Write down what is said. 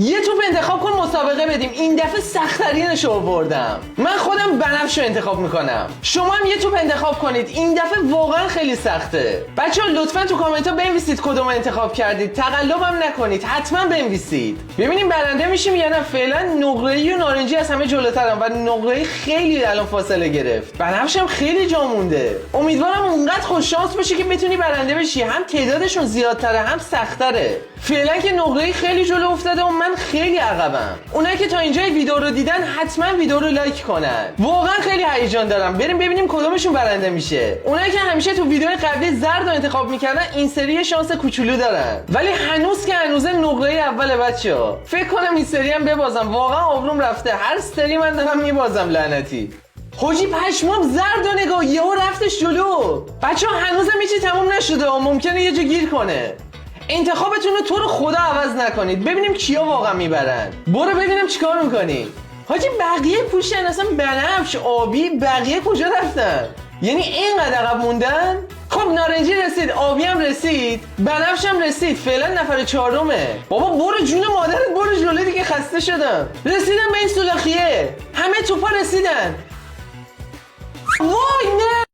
یه توپ انتخاب کن مسابقه بدیم. این دفعه سخت‌ترینش رو آوردم. من خودم بنفش رو انتخاب میکنم. شما هم یه توپ انتخاب کنید. این دفعه واقعا خیلی سخته. بچه‌ها لطفاً تو کامنت ها بنویسید کدوم انتخاب کردید. تقلبم نکنید. حتما بنویسید. ببینیم برنده میشیم یا نه. فعلا نقره‌ای و نارنجی از همه جلوترم و نقره‌ای خیلی الان فاصله گرفت. بنفش هم خیلی جا مونده. امیدوارم اونقدر خوش شانس باشی که بتونی برنده بشی. هم تعدادشون زیادتره هم سخت‌تره. فعلا که نقره‌ای خیلی جلو افتاده و من خیلی عقبم. اونایی که تا اینجای ویدیو رو دیدن حتما ویدیو رو لایک کنن. واقعا خیلی هیجان دارم. بریم ببینیم کدومشون برنده میشه. اونایی که همیشه تو ویدیو قبلی زرد رو انتخاب میکردن این سری شانس کوچولو دارن. ولی هنوز که هنوزه نقره‌ای اوله بچه‌ها. فکر کنم این سری هم ببازم. واقعا آبروم رفته. هر سری من دارم میبازم لعنتی. حاجی پشمام زرد و نگاه یهو رفتش جلو. بچه‌ها هنوزم هیچی تموم نشده و ممکنه یه جا گیر کنه. انتخابتون رو تو رو خدا عوض نکنید. ببینیم کیا واقعا میبرن. برو ببینم چیکار میکنی. حاجی بقیه پوشن اصلا بنفش آبی بقیه کجا رفتن؟ یعنی اینقدر عقب موندن؟ خب نارنجی رسید، آبی هم رسید، بنفش هم رسید. فعلا نفر چهارمه. بابا برو جون مادرت برو جلوی دیگه خسته شدم. رسیدم به این سولاخیه. همه توپا رسیدن.